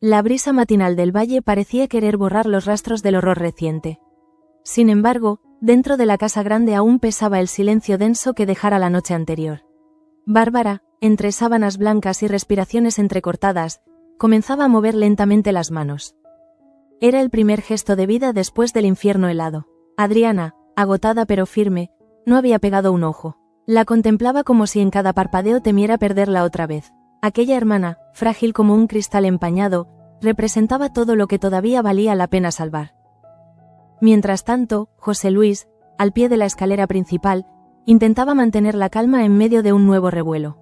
La brisa matinal del valle parecía querer borrar los rastros del horror reciente. Sin embargo, dentro de la casa grande aún pesaba el silencio denso que dejara la noche anterior. Bárbara, entre sábanas blancas y respiraciones entrecortadas, comenzaba a mover lentamente las manos. Era el primer gesto de vida después del infierno helado. Adriana, agotada pero firme, no había pegado un ojo. La contemplaba como si en cada parpadeo temiera perderla otra vez. Aquella hermana, frágil como un cristal empañado, representaba todo lo que todavía valía la pena salvar. Mientras tanto, José Luis, al pie de la escalera principal, intentaba mantener la calma en medio de un nuevo revuelo.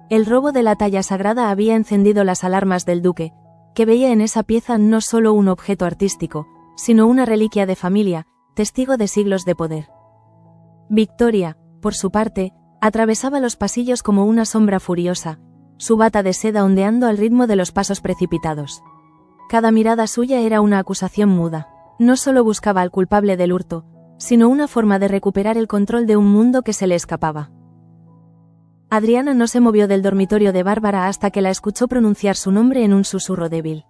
El robo de la talla sagrada había encendido las alarmas del duque, que veía en esa pieza no solo un objeto artístico, sino una reliquia de familia, testigo de siglos de poder. Victoria, por su parte, atravesaba los pasillos como una sombra furiosa, su bata de seda ondeando al ritmo de los pasos precipitados. Cada mirada suya era una acusación muda. No solo buscaba al culpable del hurto, sino una forma de recuperar el control de un mundo que se le escapaba. Adriana no se movió del dormitorio de Bárbara hasta que la escuchó pronunciar su nombre en un susurro débil.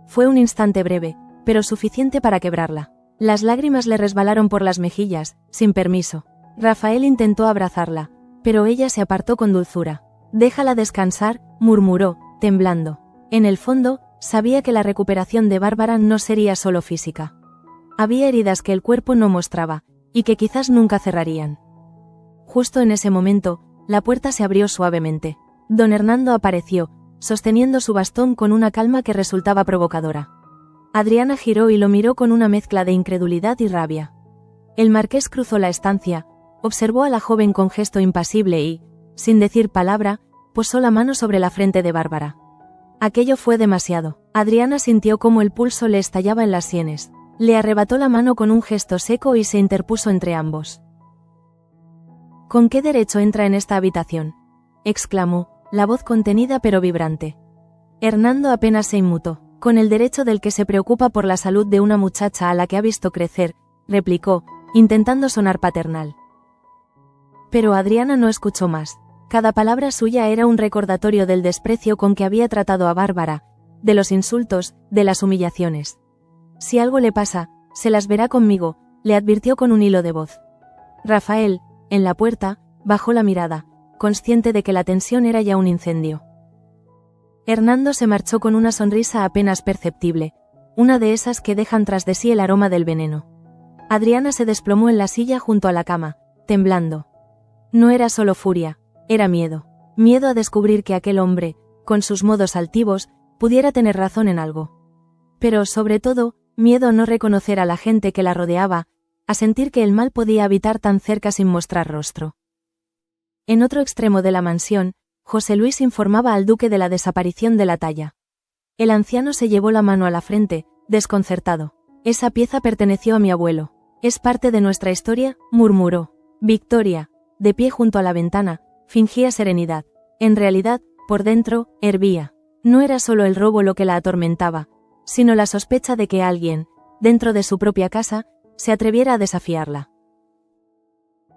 Fue un instante breve, pero suficiente para quebrarla. Las lágrimas le resbalaron por las mejillas, sin permiso. Rafael intentó abrazarla, pero ella se apartó con dulzura. «Déjala descansar», murmuró, temblando. En el fondo, sabía que la recuperación de Bárbara no sería solo física. Había heridas que el cuerpo no mostraba, y que quizás nunca cerrarían. Justo en ese momento, la puerta se abrió suavemente. Don Hernando apareció, sosteniendo su bastón con una calma que resultaba provocadora. Adriana giró y lo miró con una mezcla de incredulidad y rabia. El marqués cruzó la estancia, observó a la joven con gesto impasible y, sin decir palabra, posó la mano sobre la frente de Bárbara. Aquello fue demasiado. Adriana sintió cómo el pulso le estallaba en las sienes. Le arrebató la mano con un gesto seco y se interpuso entre ambos. «¿Con qué derecho entra en esta habitación?», exclamó, la voz contenida pero vibrante. Hernando apenas se inmutó. «Con el derecho del que se preocupa por la salud de una muchacha a la que ha visto crecer», replicó, intentando sonar paternal. Pero Adriana no escuchó más. Cada palabra suya era un recordatorio del desprecio con que había tratado a Bárbara, de los insultos, de las humillaciones. «Si algo le pasa, se las verá conmigo», le advirtió con un hilo de voz. Rafael, en la puerta, bajó la mirada, consciente de que la tensión era ya un incendio. Hernando se marchó con una sonrisa apenas perceptible, una de esas que dejan tras de sí el aroma del veneno. Adriana se desplomó en la silla junto a la cama, temblando. No era solo furia, era miedo. Miedo a descubrir que aquel hombre, con sus modos altivos, pudiera tener razón en algo. Pero, sobre todo, miedo a no reconocer a la gente que la rodeaba, a sentir que el mal podía habitar tan cerca sin mostrar rostro. En otro extremo de la mansión, José Luis informaba al duque de la desaparición de la talla. El anciano se llevó la mano a la frente, desconcertado. «Esa pieza perteneció a mi abuelo. Es parte de nuestra historia», murmuró. Victoria, de pie junto a la ventana, fingía serenidad. En realidad, por dentro, hervía. No era solo el robo lo que la atormentaba, sino la sospecha de que alguien, dentro de su propia casa, se atreviera a desafiarla.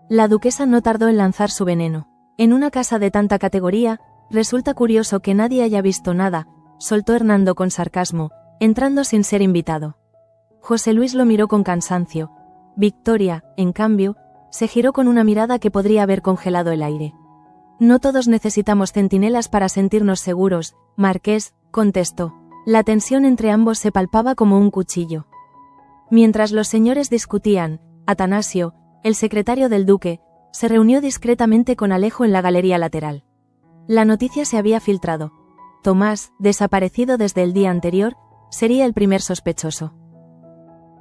La duquesa no tardó en lanzar su veneno. «En una casa de tanta categoría, resulta curioso que nadie haya visto nada», soltó Hernando con sarcasmo, entrando sin ser invitado. José Luis lo miró con cansancio. Victoria, en cambio, se giró con una mirada que podría haber congelado el aire. «No todos necesitamos centinelas para sentirnos seguros», marqués, contestó. La tensión entre ambos se palpaba como un cuchillo. Mientras los señores discutían, Atanasio, el secretario del duque, se reunió discretamente con Alejo en la galería lateral. La noticia se había filtrado. Tomás, desaparecido desde el día anterior, sería el primer sospechoso.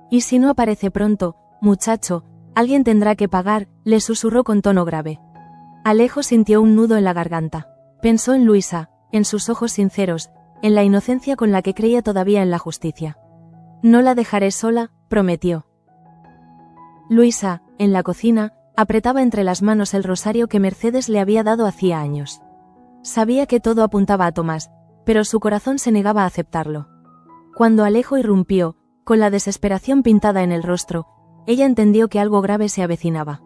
«Y si no aparece pronto, muchacho, alguien tendrá que pagar», le susurró con tono grave. Alejo sintió un nudo en la garganta. Pensó en Luisa, en sus ojos sinceros, en la inocencia con la que creía todavía en la justicia. «No la dejaré sola», prometió. Luisa, en la cocina, apretaba entre las manos el rosario que Mercedes le había dado hacía años. Sabía que todo apuntaba a Tomás, pero su corazón se negaba a aceptarlo. Cuando Alejo irrumpió, con la desesperación pintada en el rostro, ella entendió que algo grave se avecinaba.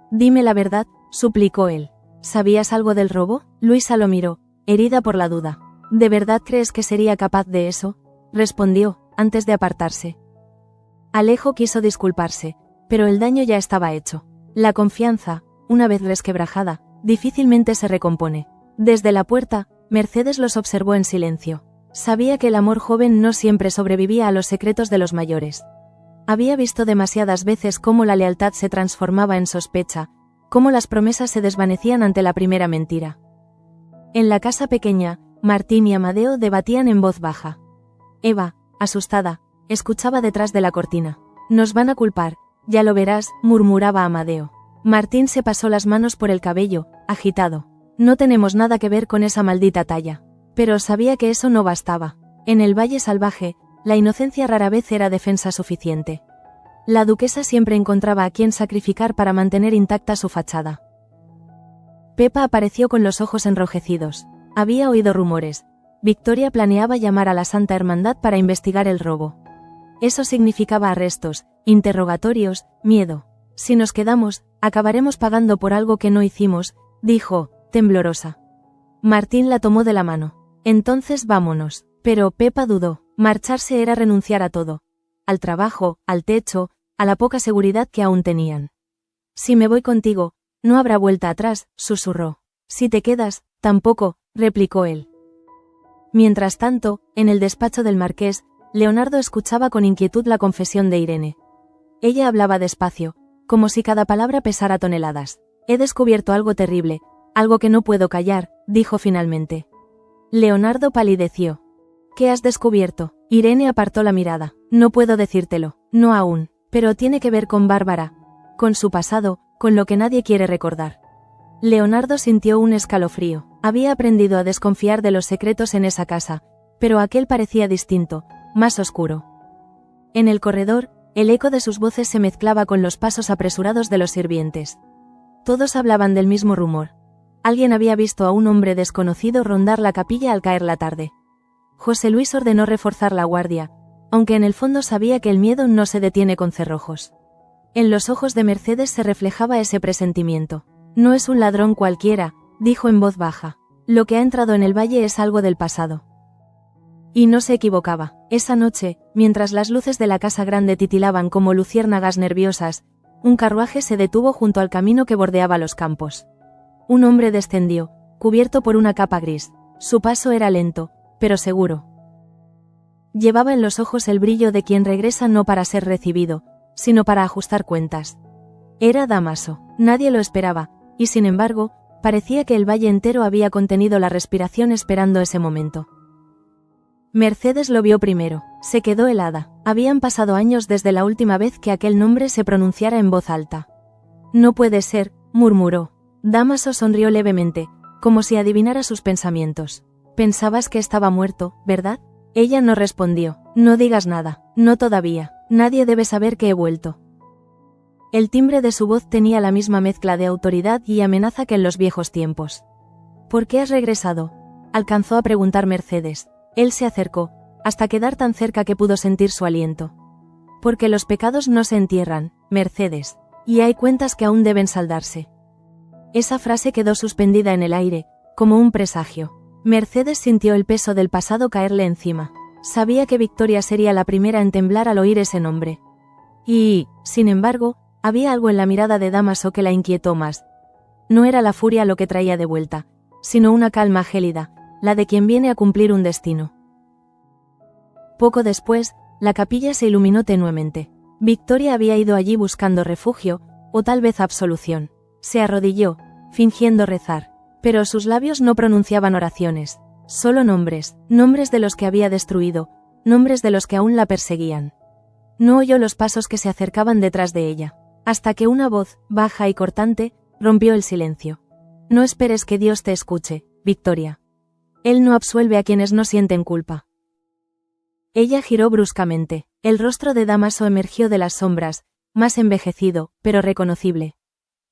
«Dime la verdad», suplicó él. «¿Sabías algo del robo?». Luisa lo miró, herida por la duda. «¿De verdad crees que sería capaz de eso?». respondió, antes de apartarse. Alejo quiso disculparse, pero el daño ya estaba hecho. La confianza, una vez resquebrajada, difícilmente se recompone. Desde la puerta, Mercedes los observó en silencio. Sabía que el amor joven no siempre sobrevivía a los secretos de los mayores. Había visto demasiadas veces cómo la lealtad se transformaba en sospecha, cómo las promesas se desvanecían ante la primera mentira. En la casa pequeña, Martín y Amadeo debatían en voz baja. Eva, asustada, escuchaba detrás de la cortina. Nos van a culpar, ya lo verás, murmuraba Amadeo. Martín se pasó las manos por el cabello, agitado. No tenemos nada que ver con esa maldita talla. Pero sabía que eso no bastaba. En el Valle Salvaje, la inocencia rara vez era defensa suficiente. La duquesa siempre encontraba a quien sacrificar para mantener intacta su fachada. Pepa apareció con los ojos enrojecidos. Había oído rumores. Victoria planeaba llamar a la Santa Hermandad para investigar el robo. Eso significaba arrestos, interrogatorios, miedo. Si nos quedamos, acabaremos pagando por algo que no hicimos, dijo, temblorosa. Martín la tomó de la mano. Entonces vámonos. Pero Pepa dudó. Marcharse era renunciar a todo. Al trabajo, al techo, a la poca seguridad que aún tenían. Si me voy contigo, no habrá vuelta atrás, susurró. Si te quedas, tampoco, replicó él. Mientras tanto, en el despacho del marqués, Leonardo escuchaba con inquietud la confesión de Irene. Ella hablaba despacio, como si cada palabra pesara toneladas. He descubierto algo terrible, algo que no puedo callar, dijo finalmente. Leonardo palideció. ¿Qué has descubierto? Irene apartó la mirada. No puedo decírtelo, no aún, pero tiene que ver con Bárbara, con su pasado, con lo que nadie quiere recordar. Leonardo sintió un escalofrío. Había aprendido a desconfiar de los secretos en esa casa, pero aquel parecía distinto, más oscuro. En el corredor, el eco de sus voces se mezclaba con los pasos apresurados de los sirvientes. Todos hablaban del mismo rumor. Alguien había visto a un hombre desconocido rondar la capilla al caer la tarde. José Luis ordenó reforzar la guardia, aunque en el fondo sabía que el miedo no se detiene con cerrojos. En los ojos de Mercedes se reflejaba ese presentimiento. No es un ladrón cualquiera, dijo en voz baja. Lo que ha entrado en el valle es algo del pasado. Y no se equivocaba. Esa noche, mientras las luces de la casa grande titilaban como luciérnagas nerviosas, un carruaje se detuvo junto al camino que bordeaba los campos. Un hombre descendió, cubierto por una capa gris. Su paso era lento, pero seguro. Llevaba en los ojos el brillo de quien regresa no para ser recibido, sino para ajustar cuentas. Era Dámaso. Nadie lo esperaba, y sin embargo, parecía que el valle entero había contenido la respiración esperando ese momento. Mercedes lo vio primero. Se quedó helada. Habían pasado años desde la última vez que aquel nombre se pronunciara en voz alta. No puede ser, murmuró. Dámaso sonrió levemente, como si adivinara sus pensamientos. Pensabas que estaba muerto, ¿verdad? Ella no respondió. No digas nada. No todavía. Nadie debe saber que he vuelto. El timbre de su voz tenía la misma mezcla de autoridad y amenaza que en los viejos tiempos. ¿Por qué has regresado? Alcanzó a preguntar Mercedes. Él se acercó, hasta quedar tan cerca que pudo sentir su aliento. Porque los pecados no se entierran, Mercedes. Y hay cuentas que aún deben saldarse. Esa frase quedó suspendida en el aire, como un presagio. Mercedes sintió el peso del pasado caerle encima. Sabía que Victoria sería la primera en temblar al oír ese nombre. Y, sin embargo, había algo en la mirada de Dámaso que la inquietó más. No era la furia lo que traía de vuelta, sino una calma gélida, la de quien viene a cumplir un destino. Poco después, la capilla se iluminó tenuemente. Victoria había ido allí buscando refugio, o tal vez absolución. Se arrodilló, fingiendo rezar, pero sus labios no pronunciaban oraciones, solo nombres, nombres de los que había destruido, nombres de los que aún la perseguían. No oyó los pasos que se acercaban detrás de ella, hasta que una voz, baja y cortante, rompió el silencio. No esperes que Dios te escuche, Victoria. Él no absuelve a quienes no sienten culpa. Ella giró bruscamente. El rostro de Dámaso emergió de las sombras, más envejecido, pero reconocible.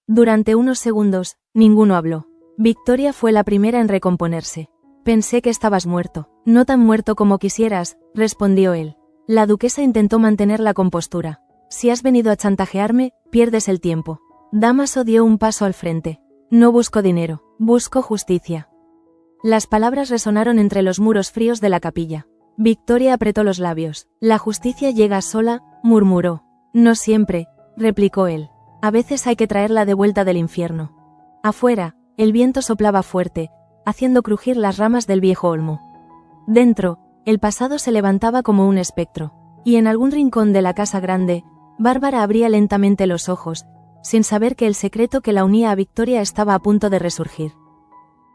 Durante unos segundos, ninguno habló. Victoria fue la primera en recomponerse. Pensé que estabas muerto. No tan muerto como quisieras, respondió él. La duquesa intentó mantener la compostura. Si has venido a chantajearme, pierdes el tiempo. Dámaso dio un paso al frente. No busco dinero, busco justicia. Las palabras resonaron entre los muros fríos de la capilla. Victoria apretó los labios. La justicia llega sola, murmuró. No siempre, replicó él. A veces hay que traerla de vuelta del infierno. Afuera, el viento soplaba fuerte, haciendo crujir las ramas del viejo olmo. Dentro, el pasado se levantaba como un espectro, y en algún rincón de la casa grande, Bárbara abría lentamente los ojos, sin saber que el secreto que la unía a Victoria estaba a punto de resurgir.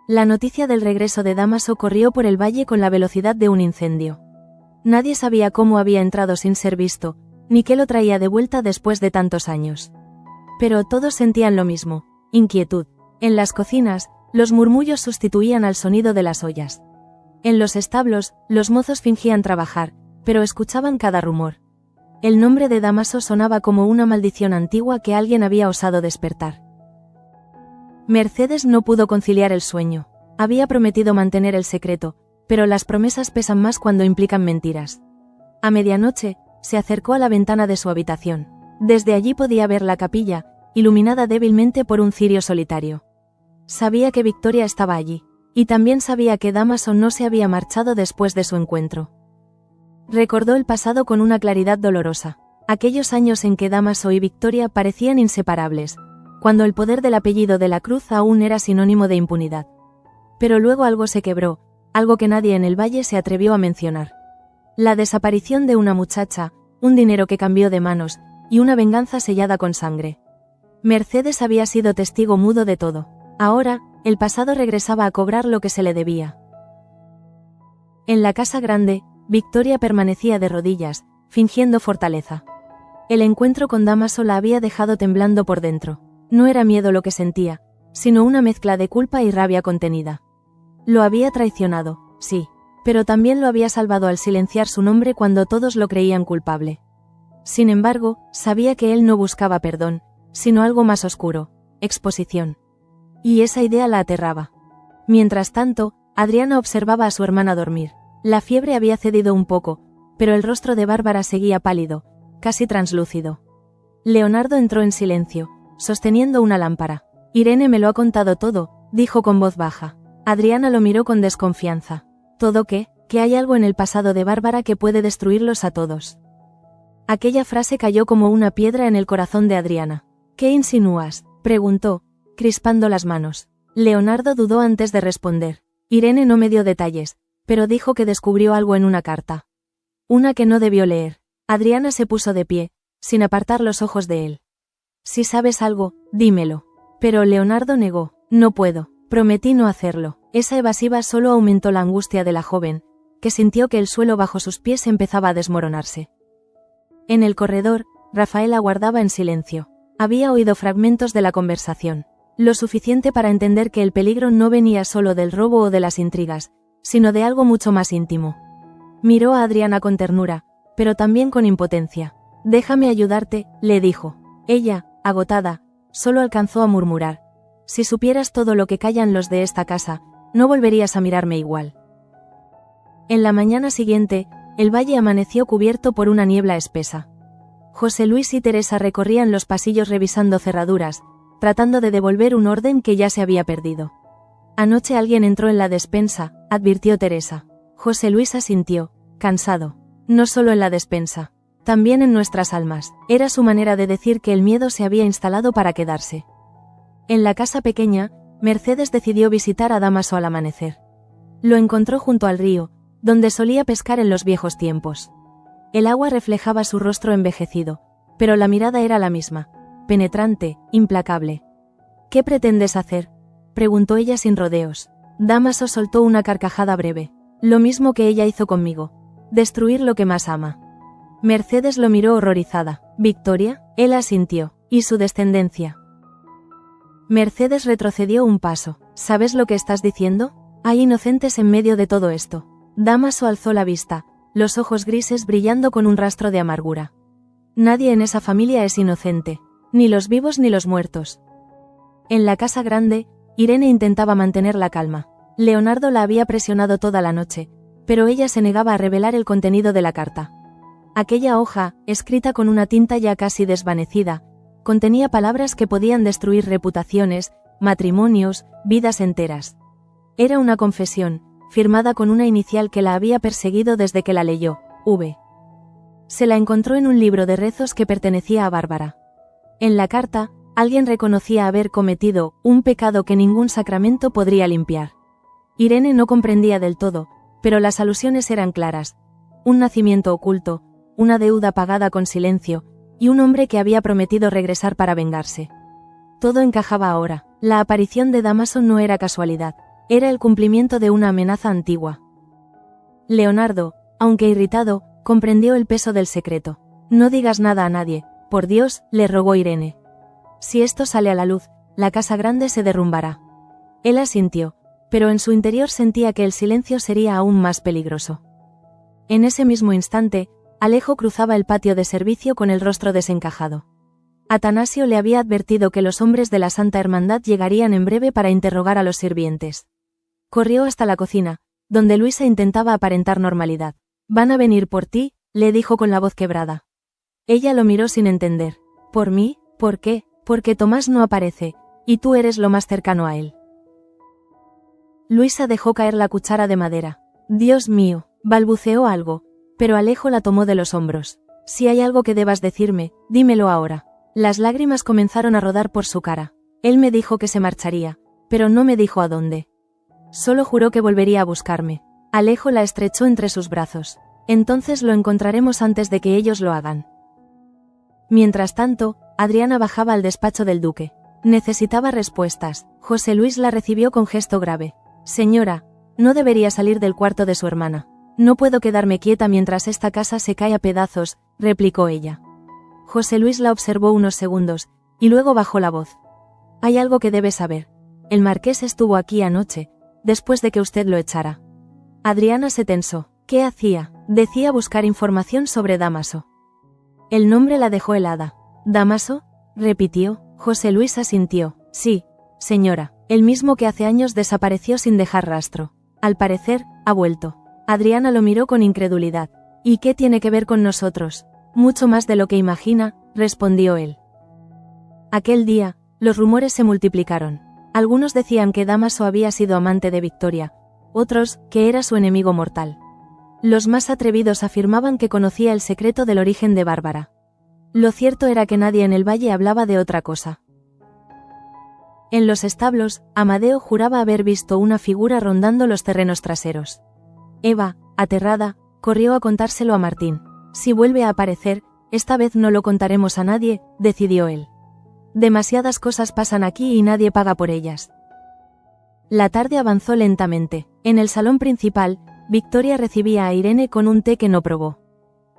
La noticia del regreso de Dámaso corrió por el valle con la velocidad de un incendio. Nadie sabía cómo había entrado sin ser visto, ni qué lo traía de vuelta después de tantos años. Pero todos sentían lo mismo, inquietud. En las cocinas, los murmullos sustituían al sonido de las ollas. En los establos, los mozos fingían trabajar, pero escuchaban cada rumor. El nombre de Dámaso sonaba como una maldición antigua que alguien había osado despertar. Mercedes no pudo conciliar el sueño. Había prometido mantener el secreto, pero las promesas pesan más cuando implican mentiras. A medianoche, se acercó a la ventana de su habitación. Desde allí podía ver la capilla, iluminada débilmente por un cirio solitario. Sabía que Victoria estaba allí, y también sabía que Dámaso no se había marchado después de su encuentro. Recordó el pasado con una claridad dolorosa, aquellos años en que Dámaso y Victoria parecían inseparables, cuando el poder del apellido de la Cruz aún era sinónimo de impunidad. Pero luego algo se quebró, algo que nadie en el valle se atrevió a mencionar. La desaparición de una muchacha, un dinero que cambió de manos, y una venganza sellada con sangre. Mercedes había sido testigo mudo de todo. Ahora, el pasado regresaba a cobrar lo que se le debía. En la casa grande, Victoria permanecía de rodillas, fingiendo fortaleza. El encuentro con Dámaso la había dejado temblando por dentro. No era miedo lo que sentía, sino una mezcla de culpa y rabia contenida. Lo había traicionado, sí, pero también lo había salvado al silenciar su nombre cuando todos lo creían culpable. Sin embargo, sabía que él no buscaba perdón, sino algo más oscuro, exposición. Y esa idea la aterraba. Mientras tanto, Adriana observaba a su hermana dormir. La fiebre había cedido un poco, pero el rostro de Bárbara seguía pálido, casi translúcido. Leonardo entró en silencio, sosteniendo una lámpara. Irene me lo ha contado todo, dijo con voz baja. Adriana lo miró con desconfianza. ¿Todo qué? Que hay algo en el pasado de Bárbara que puede destruirlos a todos. Aquella frase cayó como una piedra en el corazón de Adriana. ¿Qué insinúas?, preguntó, crispando las manos. Leonardo dudó antes de responder. Irene no me dio detalles, pero dijo que descubrió algo en una carta. Una que no debió leer. Adriana se puso de pie, sin apartar los ojos de él. Si sabes algo, dímelo. Pero Leonardo negó. No puedo. Prometí no hacerlo. Esa evasiva solo aumentó la angustia de la joven, que sintió que el suelo bajo sus pies empezaba a desmoronarse. En el corredor, Rafael aguardaba en silencio. Había oído fragmentos de la conversación. Lo suficiente para entender que el peligro no venía solo del robo o de las intrigas, sino de algo mucho más íntimo. Miró a Adriana con ternura, pero también con impotencia. Déjame ayudarte, le dijo. Ella, agotada, solo alcanzó a murmurar. Si supieras todo lo que callan los de esta casa, no volverías a mirarme igual. En la mañana siguiente, el valle amaneció cubierto por una niebla espesa. José Luis y Teresa recorrían los pasillos revisando cerraduras, tratando de devolver un orden que ya se había perdido. Anoche alguien entró en la despensa, advirtió Teresa. José Luis asintió, cansado. No solo en la despensa, también en nuestras almas. Era su manera de decir que el miedo se había instalado para quedarse. En la casa pequeña, Mercedes decidió visitar a Dámaso al amanecer. Lo encontró junto al río, donde solía pescar en los viejos tiempos. El agua reflejaba su rostro envejecido, pero la mirada era la misma, penetrante, implacable. ¿Qué pretendes hacer?, preguntó ella sin rodeos. Dámaso soltó una carcajada breve. Lo mismo que ella hizo conmigo. Destruir lo que más ama. Mercedes lo miró horrorizada. ¿Victoria? Él asintió. ¿Y su descendencia? Mercedes retrocedió un paso. ¿Sabes lo que estás diciendo? Hay inocentes en medio de todo esto. Dámaso alzó la vista, los ojos grises brillando con un rastro de amargura. Nadie en esa familia es inocente, ni los vivos ni los muertos. En la casa grande, Irene intentaba mantener la calma. Leonardo la había presionado toda la noche, pero ella se negaba a revelar el contenido de la carta. Aquella hoja, escrita con una tinta ya casi desvanecida, contenía palabras que podían destruir reputaciones, matrimonios, vidas enteras. Era una confesión, firmada con una inicial que la había perseguido desde que la leyó, V. Se la encontró en un libro de rezos que pertenecía a Bárbara. En la carta, alguien reconocía haber cometido un pecado que ningún sacramento podría limpiar. Irene no comprendía del todo, pero las alusiones eran claras. Un nacimiento oculto, una deuda pagada con silencio, y un hombre que había prometido regresar para vengarse. Todo encajaba ahora. La aparición de Dámaso no era casualidad, era el cumplimiento de una amenaza antigua. Leonardo, aunque irritado, comprendió el peso del secreto. No digas nada a nadie, por Dios, le rogó Irene. Si esto sale a la luz, la casa grande se derrumbará. Él asintió, pero en su interior sentía que el silencio sería aún más peligroso. En ese mismo instante, Alejo cruzaba el patio de servicio con el rostro desencajado. Atanasio le había advertido que los hombres de la Santa Hermandad llegarían en breve para interrogar a los sirvientes. Corrió hasta la cocina, donde Luisa intentaba aparentar normalidad. «Van a venir por ti», le dijo con la voz quebrada. Ella lo miró sin entender. «¿Por mí? ¿Por qué? Porque Tomás no aparece, y tú eres lo más cercano a él». Luisa dejó caer la cuchara de madera. «Dios mío», balbuceó algo, pero Alejo la tomó de los hombros. «Si hay algo que debas decirme, dímelo ahora». Las lágrimas comenzaron a rodar por su cara. Él me dijo que se marcharía, pero no me dijo a dónde. Solo juró que volvería a buscarme. Alejo la estrechó entre sus brazos. Entonces lo encontraremos antes de que ellos lo hagan. Mientras tanto, Adriana bajaba al despacho del duque. Necesitaba respuestas. José Luis la recibió con gesto grave. Señora, no debería salir del cuarto de su hermana. No puedo quedarme quieta mientras esta casa se cae a pedazos, replicó ella. José Luis la observó unos segundos, y luego bajó la voz. Hay algo que debe saber. El marqués estuvo aquí anoche, después de que usted lo echara. Adriana se tensó. ¿Qué hacía? Decía buscar información sobre Dámaso. El nombre la dejó helada. ¿Dámaso? Repitió. José Luis asintió. Sí, señora, el mismo que hace años desapareció sin dejar rastro. Al parecer, ha vuelto. Adriana lo miró con incredulidad. ¿Y qué tiene que ver con nosotros? Mucho más de lo que imagina, respondió él. Aquel día, los rumores se multiplicaron. Algunos decían que Dámaso había sido amante de Victoria, otros, que era su enemigo mortal. Los más atrevidos afirmaban que conocía el secreto del origen de Bárbara. Lo cierto era que nadie en el valle hablaba de otra cosa. En los establos, Amadeo juraba haber visto una figura rondando los terrenos traseros. Eva, aterrada, corrió a contárselo a Martín. Si vuelve a aparecer, esta vez no lo contaremos a nadie, decidió él. Demasiadas cosas pasan aquí y nadie paga por ellas. La tarde avanzó lentamente. En el salón principal, Victoria recibía a Irene con un té que no probó.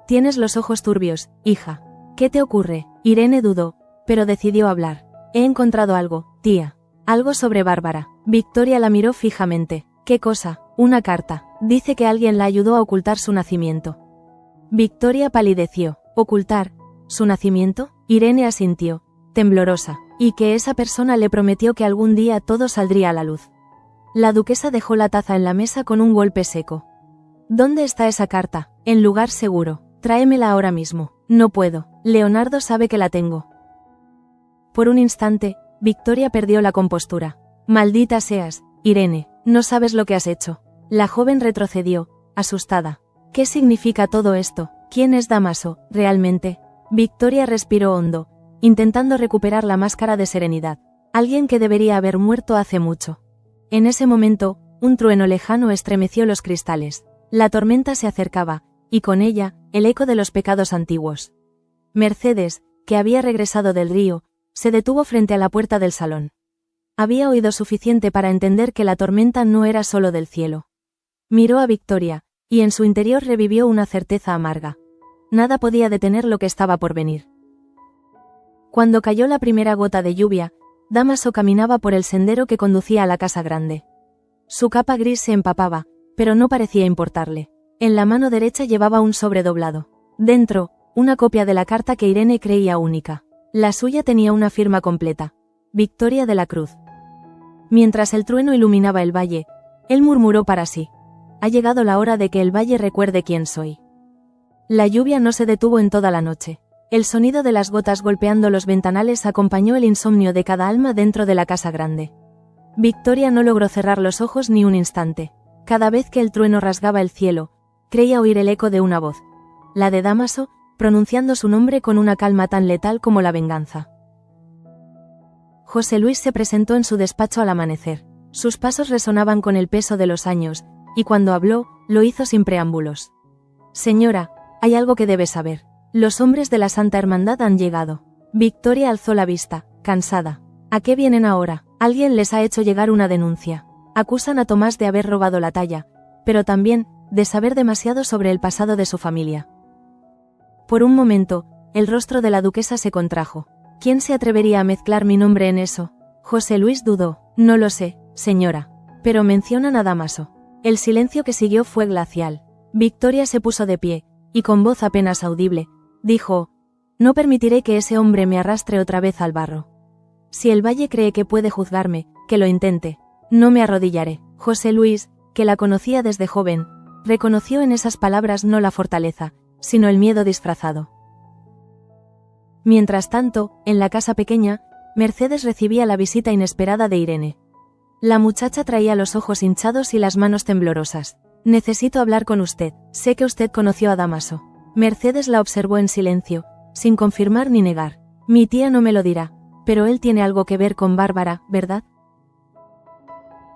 Tienes los ojos turbios, hija. ¿Qué te ocurre? Irene dudó, pero decidió hablar. He encontrado algo, tía. Algo sobre Bárbara. Victoria la miró fijamente. ¿Qué cosa? Una carta. Dice que alguien la ayudó a ocultar su nacimiento. Victoria palideció. ¿Ocultar su nacimiento? Irene asintió, temblorosa, y que esa persona le prometió que algún día todo saldría a la luz. La duquesa dejó la taza en la mesa con un golpe seco. ¿Dónde está esa carta? En lugar seguro. Tráemela ahora mismo. No puedo. Leonardo sabe que la tengo. Por un instante, Victoria perdió la compostura. Maldita seas, Irene, no sabes lo que has hecho. La joven retrocedió, asustada. ¿Qué significa todo esto? ¿Quién es Dámaso, realmente? Victoria respiró hondo, intentando recuperar la máscara de serenidad. Alguien que debería haber muerto hace mucho. En ese momento, un trueno lejano estremeció los cristales. La tormenta se acercaba, y con ella, el eco de los pecados antiguos. Mercedes, que había regresado del río, se detuvo frente a la puerta del salón. Había oído suficiente para entender que la tormenta no era solo del cielo. Miró a Victoria, y en su interior revivió una certeza amarga. Nada podía detener lo que estaba por venir. Cuando cayó la primera gota de lluvia, Dámaso caminaba por el sendero que conducía a la casa grande. Su capa gris se empapaba, pero no parecía importarle. En la mano derecha llevaba un sobre doblado. Dentro, una copia de la carta que Irene creía única. La suya tenía una firma completa. Victoria de la Cruz. Mientras el trueno iluminaba el valle, él murmuró para sí. Ha llegado la hora de que el valle recuerde quién soy. La lluvia no se detuvo en toda la noche. El sonido de las gotas golpeando los ventanales acompañó el insomnio de cada alma dentro de la casa grande. Victoria no logró cerrar los ojos ni un instante. Cada vez que el trueno rasgaba el cielo, creía oír el eco de una voz, la de Dámaso, pronunciando su nombre con una calma tan letal como la venganza. José Luis se presentó en su despacho al amanecer. Sus pasos resonaban con el peso de los años, y cuando habló, lo hizo sin preámbulos. Señora, hay algo que debe saber. Los hombres de la Santa Hermandad han llegado. Victoria alzó la vista, cansada. ¿A qué vienen ahora? Alguien les ha hecho llegar una denuncia. Acusan a Tomás de haber robado la talla, pero también, de saber demasiado sobre el pasado de su familia. Por un momento, el rostro de la duquesa se contrajo. ¿Quién se atrevería a mezclar mi nombre en eso? José Luis dudó. No lo sé, señora. Pero mencionan a Dámaso. El silencio que siguió fue glacial. Victoria se puso de pie, y con voz apenas audible, dijo: no permitiré que ese hombre me arrastre otra vez al barro. Si el Valle cree que puede juzgarme, que lo intente. No me arrodillaré. José Luis, que la conocía desde joven, reconoció en esas palabras no la fortaleza, sino el miedo disfrazado. Mientras tanto, en la casa pequeña, Mercedes recibía la visita inesperada de Irene. La muchacha traía los ojos hinchados y las manos temblorosas. Necesito hablar con usted, sé que usted conoció a Dámaso. Mercedes la observó en silencio, sin confirmar ni negar. Mi tía no me lo dirá, pero él tiene algo que ver con Bárbara, ¿verdad?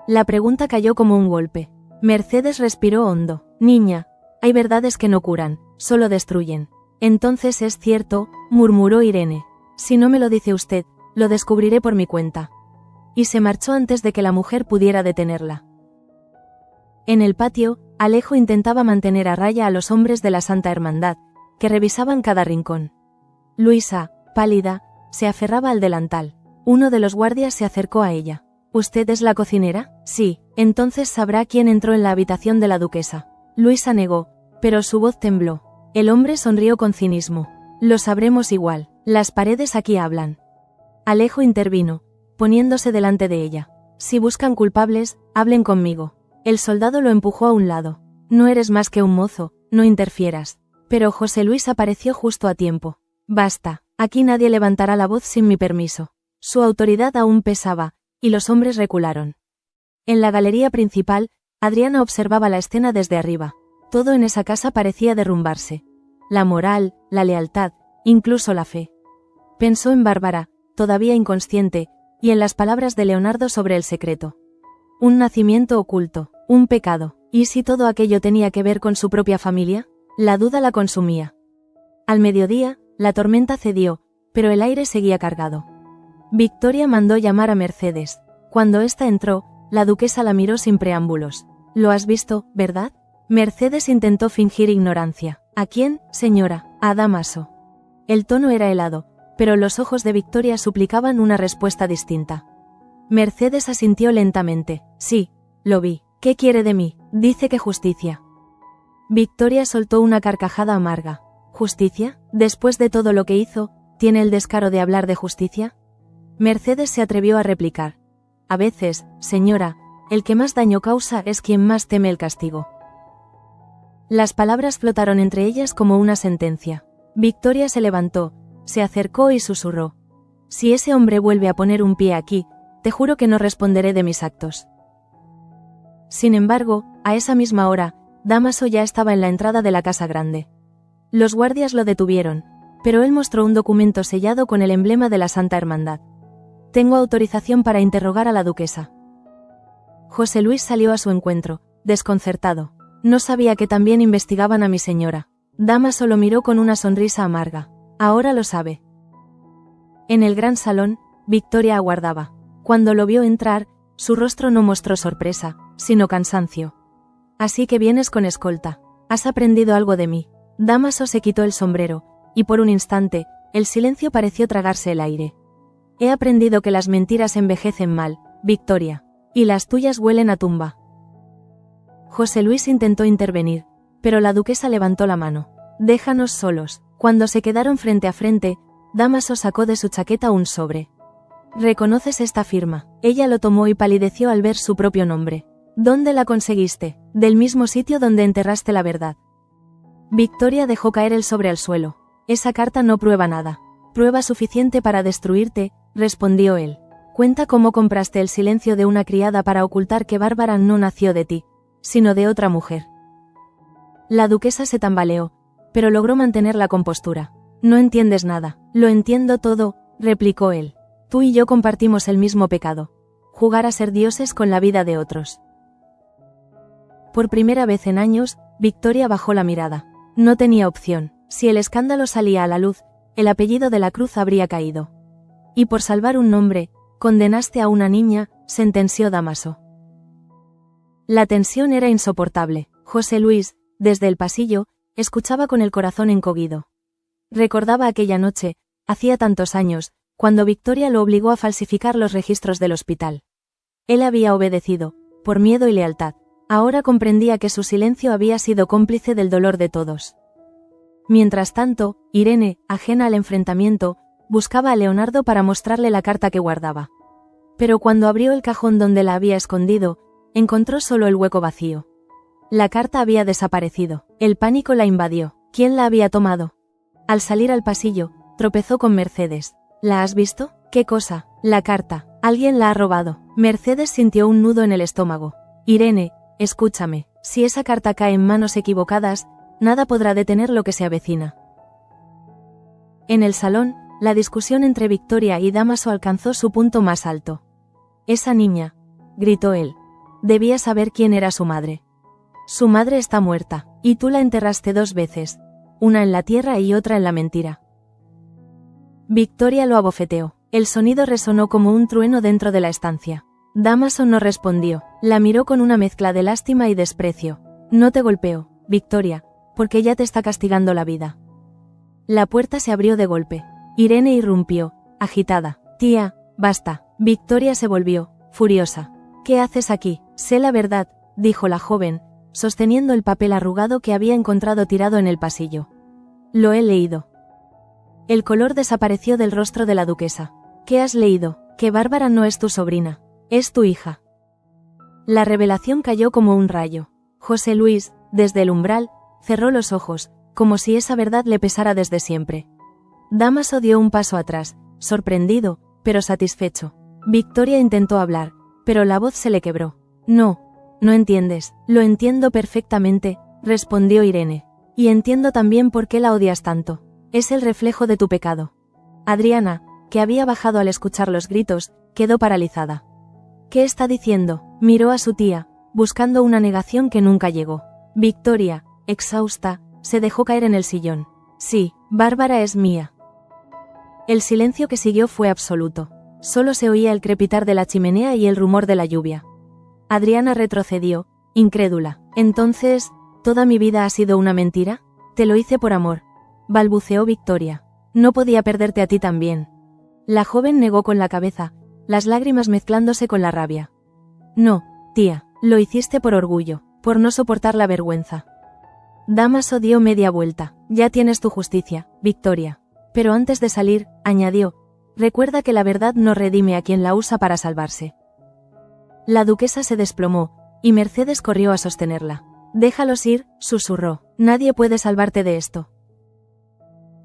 La pregunta cayó como un golpe. Mercedes respiró hondo. Niña, hay verdades que no curan, solo destruyen. Entonces es cierto, murmuró Irene. Si no me lo dice usted, lo descubriré por mi cuenta. Y se marchó antes de que la mujer pudiera detenerla. En el patio, Alejo intentaba mantener a raya a los hombres de la Santa Hermandad, que revisaban cada rincón. Luisa, pálida, se aferraba al delantal. Uno de los guardias se acercó a ella. ¿Usted es la cocinera? Sí, entonces sabrá quién entró en la habitación de la duquesa. Luisa negó, pero su voz tembló. El hombre sonrió con cinismo. Lo sabremos igual, las paredes aquí hablan. Alejo intervino, poniéndose delante de ella. Si buscan culpables, hablen conmigo. El soldado lo empujó a un lado. No eres más que un mozo, no interfieras. Pero José Luis apareció justo a tiempo. Basta, aquí nadie levantará la voz sin mi permiso. Su autoridad aún pesaba, y los hombres recularon. En la galería principal, Adriana observaba la escena desde arriba. Todo en esa casa parecía derrumbarse. La moral, la lealtad, incluso la fe. Pensó en Bárbara, todavía inconsciente, y en las palabras de Leonardo sobre el secreto. Un nacimiento oculto, un pecado, ¿y si todo aquello tenía que ver con su propia familia? La duda la consumía. Al mediodía, la tormenta cedió, pero el aire seguía cargado. Victoria mandó llamar a Mercedes. Cuando ésta entró, la duquesa la miró sin preámbulos. ¿Lo has visto, verdad? Mercedes intentó fingir ignorancia. ¿A quién, señora? A Dámaso. El tono era helado, pero los ojos de Victoria suplicaban una respuesta distinta. Mercedes asintió lentamente. Sí, lo vi. ¿Qué quiere de mí? Dice que justicia. Victoria soltó una carcajada amarga. ¿Justicia? Después de todo lo que hizo, ¿tiene el descaro de hablar de justicia? Mercedes se atrevió a replicar. A veces, señora, el que más daño causa es quien más teme el castigo. Las palabras flotaron entre ellas como una sentencia. Victoria se levantó, se acercó y susurró. Si ese hombre vuelve a poner un pie aquí, te juro que no responderé de mis actos. Sin embargo, a esa misma hora, Dámaso ya estaba en la entrada de la casa grande. Los guardias lo detuvieron, pero él mostró un documento sellado con el emblema de la Santa Hermandad. Tengo autorización para interrogar a la duquesa. José Luis salió a su encuentro, desconcertado. No sabía que también investigaban a mi señora. Dámaso lo miró con una sonrisa amarga. Ahora lo sabe. En el gran salón, Victoria aguardaba. Cuando lo vio entrar, su rostro no mostró sorpresa, sino cansancio. Así que vienes con escolta. Has aprendido algo de mí. Dámaso se quitó el sombrero, y por un instante, el silencio pareció tragarse el aire. He aprendido que las mentiras envejecen mal, Victoria, y las tuyas huelen a tumba. José Luis intentó intervenir, pero la duquesa levantó la mano. Déjanos solos. Cuando se quedaron frente a frente, Dámaso sacó de su chaqueta un sobre. ¿Reconoces esta firma? Ella lo tomó y palideció al ver su propio nombre. ¿Dónde la conseguiste? Del mismo sitio donde enterraste la verdad. Victoria dejó caer el sobre al suelo. Esa carta no prueba nada. Prueba suficiente para destruirte, respondió él. Cuenta cómo compraste el silencio de una criada para ocultar que Bárbara no nació de ti. sino de otra mujer. La duquesa se tambaleó, pero logró mantener la compostura. No entiendes nada. Lo entiendo todo, replicó él. Tú y yo compartimos el mismo pecado. Jugar a ser dioses con la vida de otros. Por primera vez en años, Victoria bajó la mirada. No tenía opción. Si el escándalo salía a la luz, el apellido de la Cruz habría caído. Y por salvar un nombre, condenaste a una niña, sentenció Dámaso. La tensión era insoportable. José Luis, desde el pasillo, escuchaba con el corazón encogido. Recordaba aquella noche, hacía tantos años, cuando Victoria lo obligó a falsificar los registros del hospital. Él había obedecido, por miedo y lealtad. Ahora comprendía que su silencio había sido cómplice del dolor de todos. Mientras tanto, Irene, ajena al enfrentamiento, buscaba a Leonardo para mostrarle la carta que guardaba. Pero cuando abrió el cajón donde la había escondido, encontró solo el hueco vacío. La carta había desaparecido. El pánico la invadió. ¿Quién la había tomado? Al salir al pasillo, tropezó con Mercedes. ¿La has visto? ¿Qué cosa? La carta. Alguien la ha robado. Mercedes sintió un nudo en el estómago. Irene, escúchame, si esa carta cae en manos equivocadas, nada podrá detener lo que se avecina. En el salón, la discusión entre Victoria y Dámaso alcanzó su punto más alto. Esa niña, gritó él, debía saber quién era su madre. Su madre está muerta, y tú la enterraste 2 veces, una en la tierra y otra en la mentira. Victoria lo abofeteó. El sonido resonó como un trueno dentro de la estancia. Dámaso no respondió, la miró con una mezcla de lástima y desprecio. No te golpeo, Victoria, porque ya te está castigando la vida. La puerta se abrió de golpe. Irene irrumpió, agitada. Tía, basta. Victoria se volvió, furiosa. ¿Qué haces aquí? Sé la verdad, dijo la joven, sosteniendo el papel arrugado que había encontrado tirado en el pasillo. Lo he leído. El color desapareció del rostro de la duquesa. ¿Qué has leído? Que Bárbara no es tu sobrina, es tu hija. La revelación cayó como un rayo. José Luis, desde el umbral, cerró los ojos, como si esa verdad le pesara desde siempre. Dámaso dio un paso atrás, sorprendido, pero satisfecho. Victoria intentó hablar, pero la voz se le quebró. No entiendes. Lo entiendo perfectamente, respondió Irene. Y entiendo también por qué la odias tanto. Es el reflejo de tu pecado. Adriana, que había bajado al escuchar los gritos, quedó paralizada. ¿Qué está diciendo? Miró a su tía, buscando una negación que nunca llegó. Victoria, exhausta, se dejó caer en el sillón. Sí, Bárbara es mía. El silencio que siguió fue absoluto. Solo se oía el crepitar de la chimenea y el rumor de la lluvia. Adriana retrocedió, incrédula. Entonces, ¿toda mi vida ha sido una mentira? Te lo hice por amor, balbuceó Victoria. No podía perderte a ti también. La joven negó con la cabeza, las lágrimas mezclándose con la rabia. No, tía, lo hiciste por orgullo, por no soportar la vergüenza. Dámaso dio media vuelta. Ya tienes tu justicia, Victoria. Pero antes de salir, añadió, recuerda que la verdad no redime a quien la usa para salvarse. La duquesa se desplomó, y Mercedes corrió a sostenerla. Déjalos ir, susurró. Nadie puede salvarte de esto.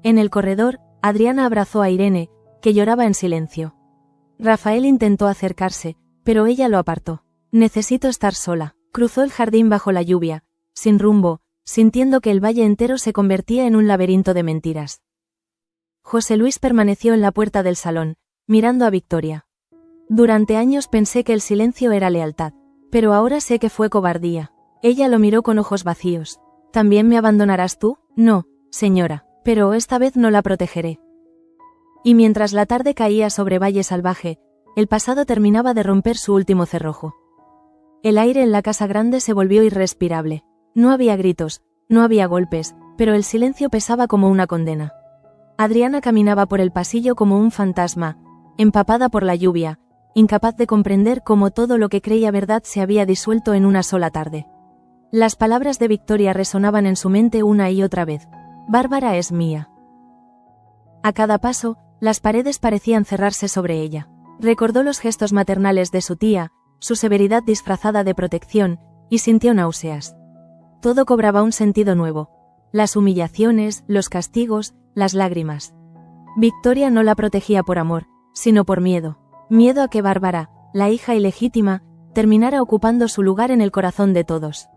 En el corredor, Adriana abrazó a Irene, que lloraba en silencio. Rafael intentó acercarse, pero ella lo apartó. Necesito estar sola. Cruzó el jardín bajo la lluvia, sin rumbo, sintiendo que el valle entero se convertía en un laberinto de mentiras. José Luis permaneció en la puerta del salón, mirando a Victoria. Durante años pensé que el silencio era lealtad, pero ahora sé que fue cobardía. Ella lo miró con ojos vacíos. ¿También me abandonarás tú? No, señora, pero esta vez no la protegeré. Y mientras la tarde caía sobre Valle Salvaje, el pasado terminaba de romper su último cerrojo. El aire en la casa grande se volvió irrespirable. No había gritos, no había golpes, pero el silencio pesaba como una condena. Adriana caminaba por el pasillo como un fantasma, empapada por la lluvia, incapaz de comprender cómo todo lo que creía verdad se había disuelto en una sola tarde. Las palabras de Victoria resonaban en su mente una y otra vez. Bárbara es mía. A cada paso, las paredes parecían cerrarse sobre ella. Recordó los gestos maternales de su tía, su severidad disfrazada de protección, y sintió náuseas. Todo cobraba un sentido nuevo. Las humillaciones, los castigos, las lágrimas. Victoria no la protegía por amor, sino por miedo. Miedo a que Bárbara, la hija ilegítima, terminara ocupando su lugar en el corazón de todos.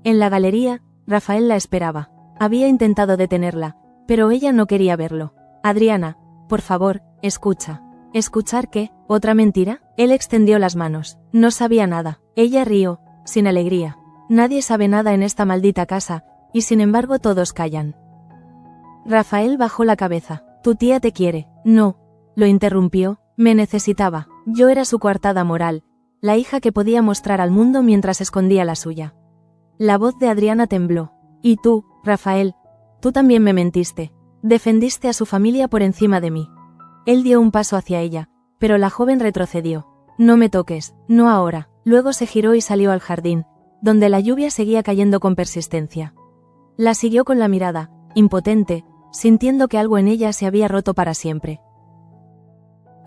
En la galería, Rafael la esperaba. Había intentado detenerla, pero ella no quería verlo. Adriana, por favor, escucha. ¿Escuchar qué? ¿Otra mentira? Él extendió las manos. No sabía nada. Ella rió, sin alegría. Nadie sabe nada en esta maldita casa, y sin embargo todos callan. Rafael bajó la cabeza. Tu tía te quiere. No. Lo interrumpió. Me necesitaba. Yo era su coartada moral, la hija que podía mostrar al mundo mientras escondía la suya. La voz de Adriana tembló. Y tú, Rafael, tú también me mentiste. Defendiste a su familia por encima de mí. Él dio un paso hacia ella, pero la joven retrocedió. No me toques, no ahora. Luego se giró y salió al jardín, donde la lluvia seguía cayendo con persistencia. La siguió con la mirada, impotente, sintiendo que algo en ella se había roto para siempre.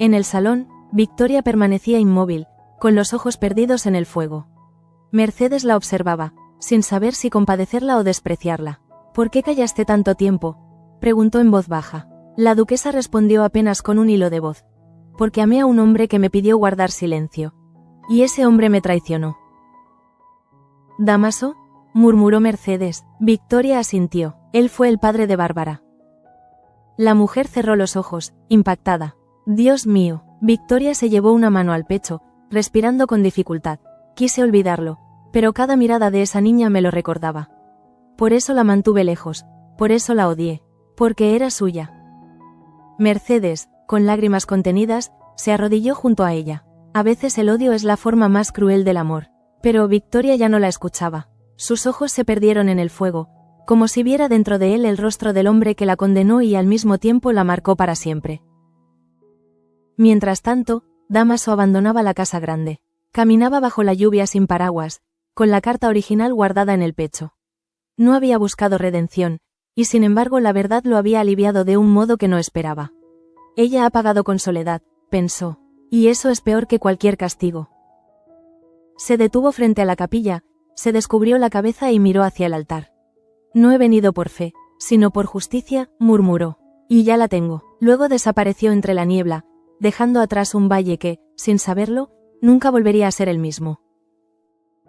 En el salón, Victoria permanecía inmóvil, con los ojos perdidos en el fuego. Mercedes la observaba, sin saber si compadecerla o despreciarla. ¿Por qué callaste tanto tiempo?, preguntó en voz baja. La duquesa respondió apenas con un hilo de voz. Porque amé a un hombre que me pidió guardar silencio. Y ese hombre me traicionó. ¿Damaso?, murmuró Mercedes. Victoria asintió. Él fue el padre de Bárbara. La mujer cerró los ojos, impactada. Dios mío. Victoria se llevó una mano al pecho, respirando con dificultad. Quise olvidarlo, pero cada mirada de esa niña me lo recordaba. Por eso la mantuve lejos, por eso la odié, porque era suya. Mercedes, con lágrimas contenidas, se arrodilló junto a ella. A veces el odio es la forma más cruel del amor. Pero Victoria ya no la escuchaba. Sus ojos se perdieron en el fuego, como si viera dentro de él el rostro del hombre que la condenó y al mismo tiempo la marcó para siempre. Mientras tanto, Damaso abandonaba la casa grande. Caminaba bajo la lluvia sin paraguas, con la carta original guardada en el pecho. No había buscado redención, y sin embargo la verdad lo había aliviado de un modo que no esperaba. Ella ha pagado con soledad, pensó, y eso es peor que cualquier castigo. Se detuvo frente a la capilla, se descubrió la cabeza y miró hacia el altar. No he venido por fe, sino por justicia, murmuró. Y ya la tengo. Luego desapareció entre la niebla, dejando atrás un valle que, sin saberlo, nunca volvería a ser el mismo.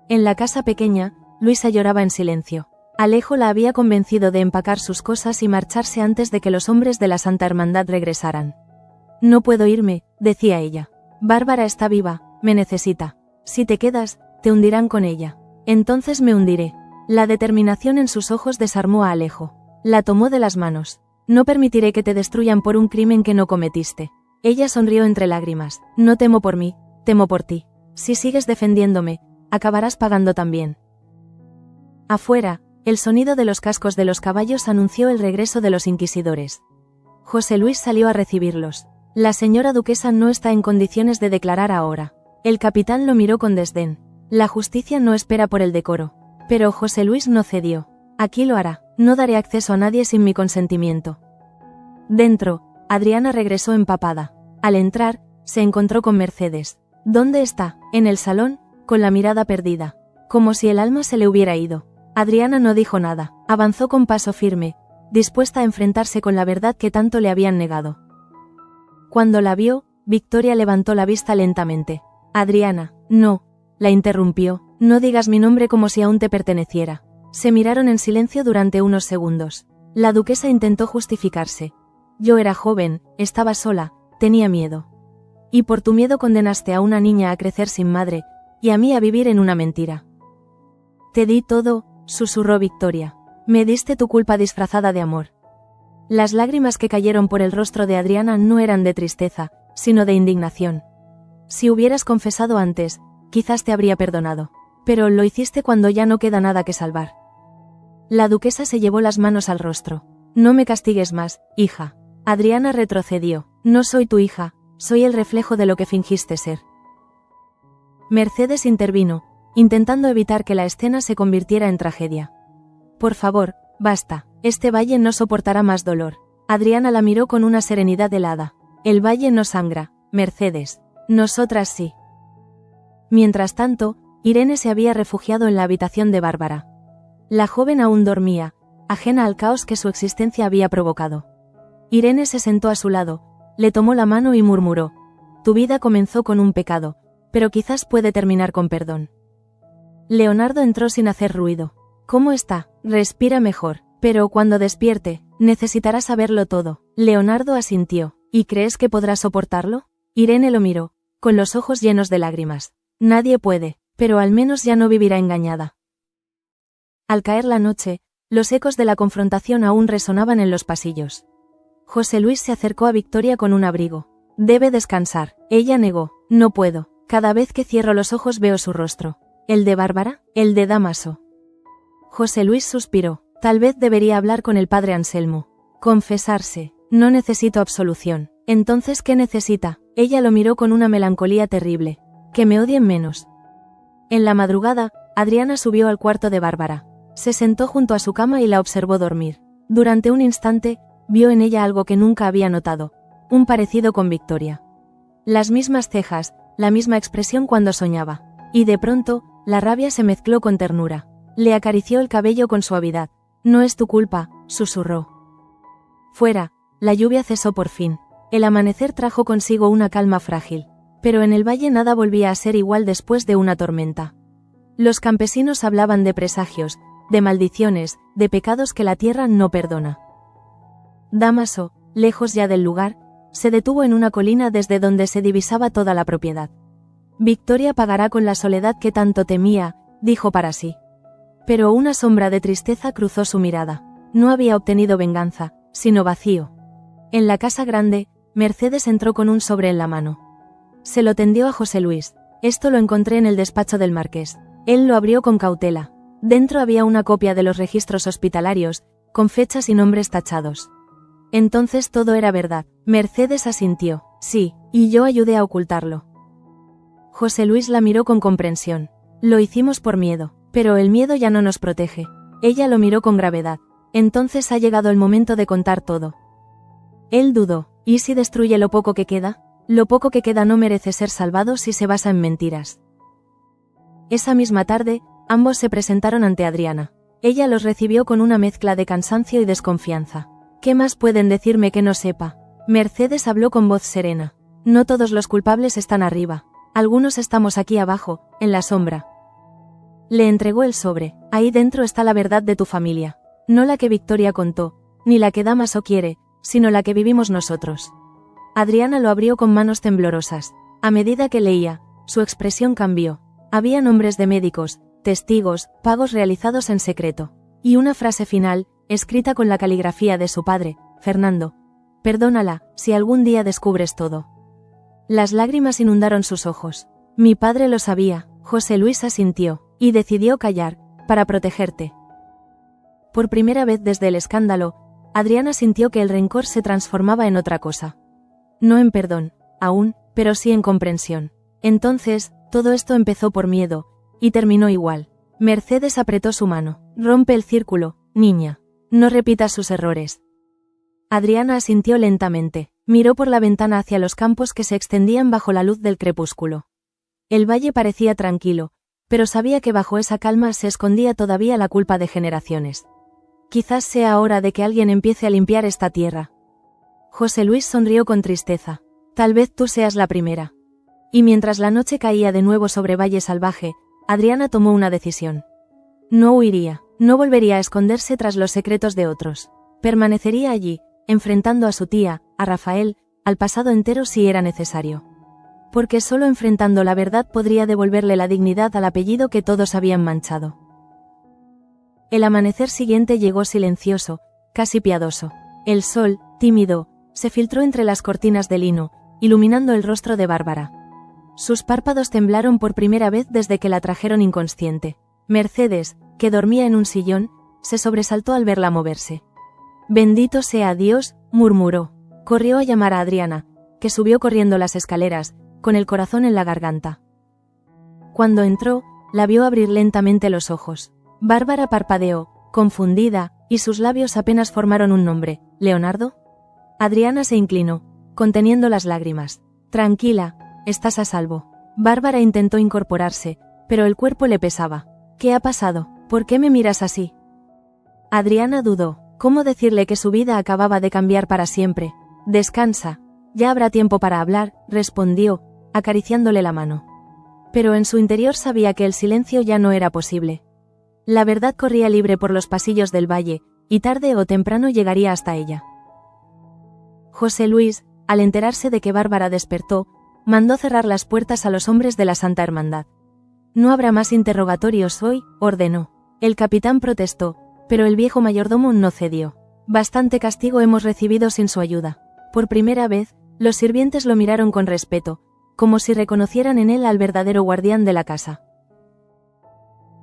En la casa pequeña, Luisa lloraba en silencio. Alejo la había convencido de empacar sus cosas y marcharse antes de que los hombres de la Santa Hermandad regresaran. No puedo irme, decía ella. Bárbara está viva, me necesita. Si te quedas, te hundirán con ella. Entonces me hundiré. La determinación en sus ojos desarmó a Alejo. La tomó de las manos. No permitiré que te destruyan por un crimen que no cometiste. Ella sonrió entre lágrimas. No temo por mí, temo por ti. Si sigues defendiéndome, acabarás pagando también. Afuera, el sonido de los cascos de los caballos anunció el regreso de los inquisidores. José Luis salió a recibirlos. La señora duquesa no está en condiciones de declarar ahora. El capitán lo miró con desdén. La justicia no espera por el decoro. Pero José Luis no cedió. Aquí lo hará. No daré acceso a nadie sin mi consentimiento. Dentro, Adriana regresó empapada. Al entrar, se encontró con Mercedes. ¿Dónde está? En el salón, con la mirada perdida. Como si el alma se le hubiera ido. Adriana no dijo nada. Avanzó con paso firme, dispuesta a enfrentarse con la verdad que tanto le habían negado. Cuando la vio, Victoria levantó la vista lentamente. Adriana, no, la interrumpió, no digas mi nombre como si aún te perteneciera. Se miraron en silencio durante unos segundos. La duquesa intentó justificarse. Yo era joven, estaba sola, tenía miedo. Y por tu miedo condenaste a una niña a crecer sin madre, y a mí a vivir en una mentira. Te di todo, susurró Victoria. Me diste tu culpa disfrazada de amor. Las lágrimas que cayeron por el rostro de Adriana no eran de tristeza, sino de indignación. Si hubieras confesado antes, quizás te habría perdonado. Pero lo hiciste cuando ya no queda nada que salvar. La duquesa se llevó las manos al rostro. No me castigues más, hija. Adriana retrocedió. No soy tu hija, soy el reflejo de lo que fingiste ser. Mercedes intervino, intentando evitar que la escena se convirtiera en tragedia. Por favor, basta, este valle no soportará más dolor. Adriana la miró con una serenidad helada. El valle no sangra, Mercedes. Nosotras sí. Mientras tanto, Irene se había refugiado en la habitación de Bárbara. La joven aún dormía, ajena al caos que su existencia había provocado. Irene se sentó a su lado, le tomó la mano y murmuró: tu vida comenzó con un pecado, pero quizás puede terminar con perdón. Leonardo entró sin hacer ruido. ¿Cómo está? Respira mejor, pero cuando despierte, necesitará saberlo todo. Leonardo asintió. ¿Y crees que podrá soportarlo? Irene lo miró, con los ojos llenos de lágrimas. Nadie puede, pero al menos ya no vivirá engañada. Al caer la noche, los ecos de la confrontación aún resonaban en los pasillos. José Luis se acercó a Victoria con un abrigo. Debe descansar. Ella negó. No puedo. Cada vez que cierro los ojos veo su rostro. ¿El de Bárbara? ¿El de Dámaso? José Luis suspiró. Tal vez debería hablar con el padre Anselmo. Confesarse. No necesito absolución. Entonces, ¿qué necesita? Ella lo miró con una melancolía terrible. Que me odien menos. En la madrugada, Adriana subió al cuarto de Bárbara. Se sentó junto a su cama y la observó dormir. Durante un instante, vio en ella algo que nunca había notado. Un parecido con Victoria. Las mismas cejas, la misma expresión cuando soñaba. Y de pronto, la rabia se mezcló con ternura. Le acarició el cabello con suavidad. No es tu culpa, susurró. Fuera, la lluvia cesó por fin. El amanecer trajo consigo una calma frágil. Pero en el valle nada volvía a ser igual después de una tormenta. Los campesinos hablaban de presagios, de maldiciones, de pecados que la tierra no perdona. Dámaso, lejos ya del lugar, se detuvo en una colina desde donde se divisaba toda la propiedad. Victoria pagará con la soledad que tanto temía, dijo para sí. Pero una sombra de tristeza cruzó su mirada. No había obtenido venganza, sino vacío. En la casa grande, Mercedes entró con un sobre en la mano. Se lo tendió a José Luis. Esto lo encontré en el despacho del marqués. Él lo abrió con cautela. Dentro había una copia de los registros hospitalarios, con fechas y nombres tachados. Entonces todo era verdad. Mercedes asintió. Sí, y yo ayudé a ocultarlo. José Luis la miró con comprensión. Lo hicimos por miedo, pero el miedo ya no nos protege. Ella lo miró con gravedad. Entonces ha llegado el momento de contar todo. Él dudó. ¿Y si destruye lo poco que queda? Lo poco que queda no merece ser salvado si se basa en mentiras. Esa misma tarde, ambos se presentaron ante Adriana. Ella los recibió con una mezcla de cansancio y desconfianza. ¿Qué más pueden decirme que no sepa? Mercedes habló con voz serena. No todos los culpables están arriba. Algunos estamos aquí abajo, en la sombra. Le entregó el sobre. Ahí dentro está la verdad de tu familia. No la que Victoria contó, ni la que Dámaso quiere, sino la que vivimos nosotros. Adriana lo abrió con manos temblorosas. A medida que leía, su expresión cambió. Había nombres de médicos, testigos, pagos realizados en secreto. Y una frase final, escrita con la caligrafía de su padre, Fernando. Perdónala, si algún día descubres todo. Las lágrimas inundaron sus ojos. Mi padre lo sabía, José Luis asintió, y decidió callar, para protegerte. Por primera vez desde el escándalo, Adriana sintió que el rencor se transformaba en otra cosa. No en perdón, aún, pero sí en comprensión. Entonces, todo esto empezó por miedo, y terminó igual. Mercedes apretó su mano. Rompe el círculo, niña. No repitas sus errores. Adriana asintió lentamente. Miró por la ventana hacia los campos que se extendían bajo la luz del crepúsculo. El valle parecía tranquilo, pero sabía que bajo esa calma se escondía todavía la culpa de generaciones. Quizás sea hora de que alguien empiece a limpiar esta tierra. José Luis sonrió con tristeza. Tal vez tú seas la primera. Y mientras la noche caía de nuevo sobre Valle Salvaje, Adriana tomó una decisión. No huiría, no volvería a esconderse tras los secretos de otros. Permanecería allí, enfrentando a su tía, a Rafael, al pasado entero si era necesario. Porque solo enfrentando la verdad podría devolverle la dignidad al apellido que todos habían manchado. El amanecer siguiente llegó silencioso, casi piadoso. El sol, tímido, se filtró entre las cortinas de lino, iluminando el rostro de Bárbara. Sus párpados temblaron por primera vez desde que la trajeron inconsciente. Mercedes, que dormía en un sillón, se sobresaltó al verla moverse. Bendito sea Dios, murmuró. Corrió a llamar a Adriana, que subió corriendo las escaleras, con el corazón en la garganta. Cuando entró, la vio abrir lentamente los ojos. Bárbara parpadeó, confundida, y sus labios apenas formaron un nombre. ¿Leonardo? Adriana se inclinó, conteniendo las lágrimas. Tranquila, estás a salvo. Bárbara intentó incorporarse, pero el cuerpo le pesaba. ¿Qué ha pasado? ¿Por qué me miras así? Adriana dudó. ¿Cómo decirle que su vida acababa de cambiar para siempre? Descansa. Ya habrá tiempo para hablar, respondió, acariciándole la mano. pero en su interior sabía que el silencio ya no era posible. La verdad corría libre por los pasillos del valle, y tarde o temprano llegaría hasta ella. José Luis, al enterarse de que Bárbara despertó, mandó cerrar las puertas a los hombres de la Santa Hermandad. No habrá más interrogatorios hoy, ordenó. El capitán protestó, pero el viejo mayordomo no cedió. Bastante castigo hemos recibido sin su ayuda. Por primera vez, los sirvientes lo miraron con respeto, como si reconocieran en él al verdadero guardián de la casa.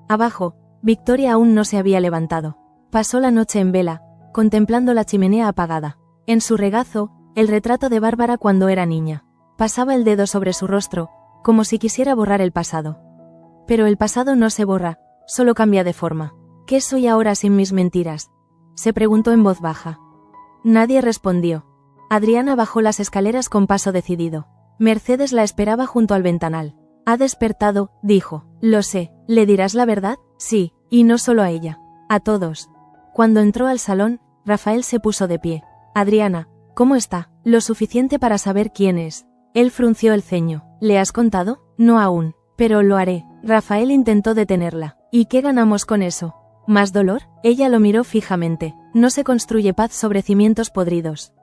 Abajo, Victoria aún no se había levantado. Pasó la noche en vela, contemplando la chimenea apagada. En su regazo, el retrato de Bárbara cuando era niña. Pasaba el dedo sobre su rostro, como si quisiera borrar el pasado. Pero el pasado no se borra, solo cambia de forma. ¿Qué soy ahora sin mis mentiras?, se preguntó en voz baja. Nadie respondió. Adriana bajó las escaleras con paso decidido. Mercedes la esperaba junto al ventanal. Ha despertado, dijo. Lo sé, ¿le dirás la verdad? Sí, y no solo a ella. A todos. Cuando entró al salón, Rafael se puso de pie. Adriana, ¿cómo está? Lo suficiente para saber quién es. Él frunció el ceño. ¿Le has contado? No aún, pero lo haré. Rafael intentó detenerla. ¿Y qué ganamos con eso? ¿Más dolor? Ella lo miró fijamente. No se construye paz sobre cimientos podridos.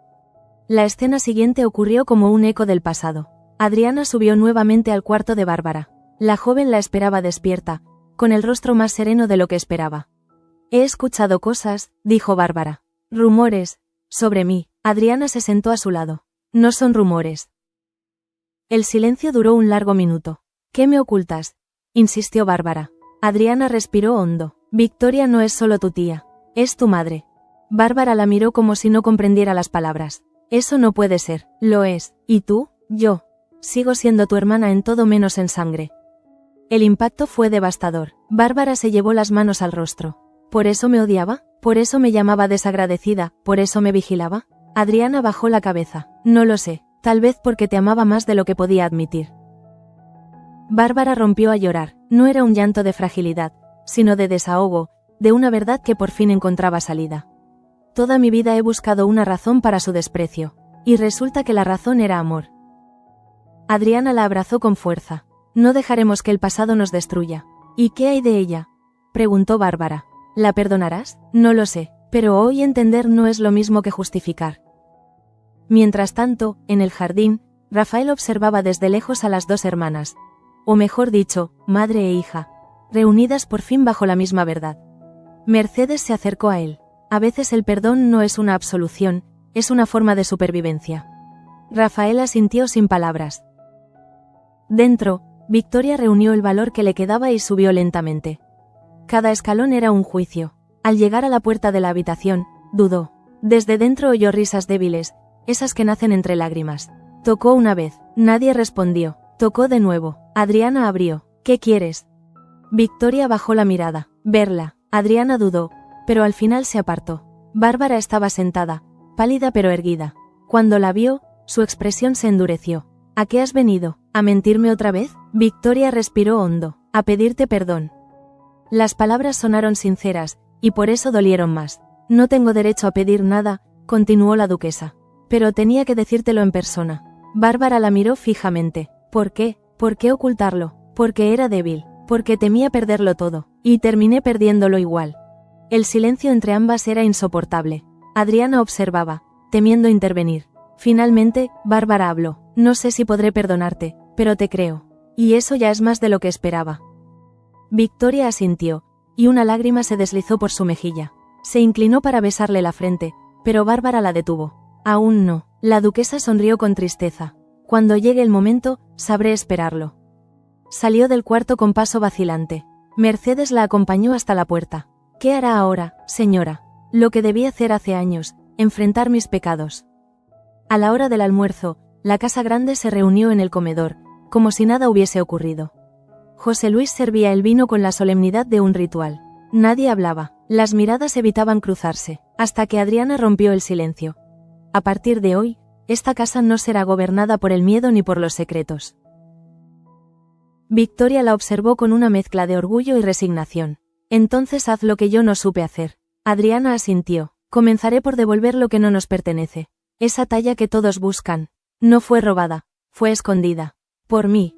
La escena siguiente ocurrió como un eco del pasado. Adriana subió nuevamente al cuarto de Bárbara. La joven la esperaba despierta, con el rostro más sereno de lo que esperaba. He escuchado cosas, dijo Bárbara. Rumores, sobre mí. Adriana se sentó a su lado. No son rumores. El silencio duró un largo minuto. ¿Qué me ocultas?, insistió Bárbara. Adriana respiró hondo. Victoria no es solo tu tía, es tu madre. Bárbara la miró como si no comprendiera las palabras. Eso no puede ser. Lo es. ¿Y tú? Yo. Sigo siendo tu hermana en todo menos en sangre. El impacto fue devastador. Bárbara se llevó las manos al rostro. ¿Por eso me odiaba? ¿Por eso me llamaba desagradecida? ¿Por eso me vigilaba? Adriana bajó la cabeza. No lo sé. Tal vez porque te amaba más de lo que podía admitir. Bárbara rompió a llorar. No era un llanto de fragilidad, sino de desahogo, de una verdad que por fin encontraba salida. Toda mi vida he buscado una razón para su desprecio, y resulta que la razón era amor. Adriana la abrazó con fuerza. No dejaremos que el pasado nos destruya. ¿Y qué hay de ella?, preguntó Bárbara. ¿La perdonarás? No lo sé, pero hoy entender no es lo mismo que justificar. Mientras tanto, en el jardín, Rafael observaba desde lejos a las dos hermanas, o mejor dicho, madre e hija, reunidas por fin bajo la misma verdad. Mercedes se acercó a él. A veces el perdón no es una absolución, es una forma de supervivencia. Rafael asintió sin palabras. Dentro, Victoria reunió el valor que le quedaba y subió lentamente. Cada escalón era un juicio. Al llegar a la puerta de la habitación, dudó. Desde dentro oyó risas débiles, esas que nacen entre lágrimas. Tocó una vez, nadie respondió. Tocó de nuevo. Adriana abrió. ¿Qué quieres? Victoria bajó la mirada. Verla. Adriana dudó, pero al final se apartó. Bárbara estaba sentada, pálida pero erguida. Cuando la vio, su expresión se endureció. ¿A qué has venido? ¿A mentirme otra vez? Victoria respiró hondo. A pedirte perdón. Las palabras sonaron sinceras, y por eso dolieron más. No tengo derecho a pedir nada, continuó la duquesa. Pero tenía que decírtelo en persona. Bárbara la miró fijamente. ¿Por qué? ¿Por qué ocultarlo? Porque era débil, porque temía perderlo todo, y terminé perdiéndolo igual. El silencio entre ambas era insoportable. Adriana observaba, temiendo intervenir. Finalmente, Bárbara habló. No sé si podré perdonarte, pero te creo. Y eso ya es más de lo que esperaba. Victoria asintió, y una lágrima se deslizó por su mejilla. Se inclinó para besarle la frente, pero Bárbara la detuvo. Aún no. La duquesa sonrió con tristeza. Cuando llegue el momento, sabré esperarlo. Salió del cuarto con paso vacilante. Mercedes la acompañó hasta la puerta. ¿Qué hará ahora, señora? Lo que debí hacer hace años, enfrentar mis pecados. A la hora del almuerzo, la casa grande se reunió en el comedor, como si nada hubiese ocurrido. José Luis servía el vino con la solemnidad de un ritual. Nadie hablaba, las miradas evitaban cruzarse, hasta que Adriana rompió el silencio. A partir de hoy, esta casa no será gobernada por el miedo ni por los secretos. Victoria la observó con una mezcla de orgullo y resignación. Entonces haz lo que yo no supe hacer. Adriana asintió. Comenzaré por devolver lo que no nos pertenece. Esa talla que todos buscan. No fue robada, fue escondida. Por mí.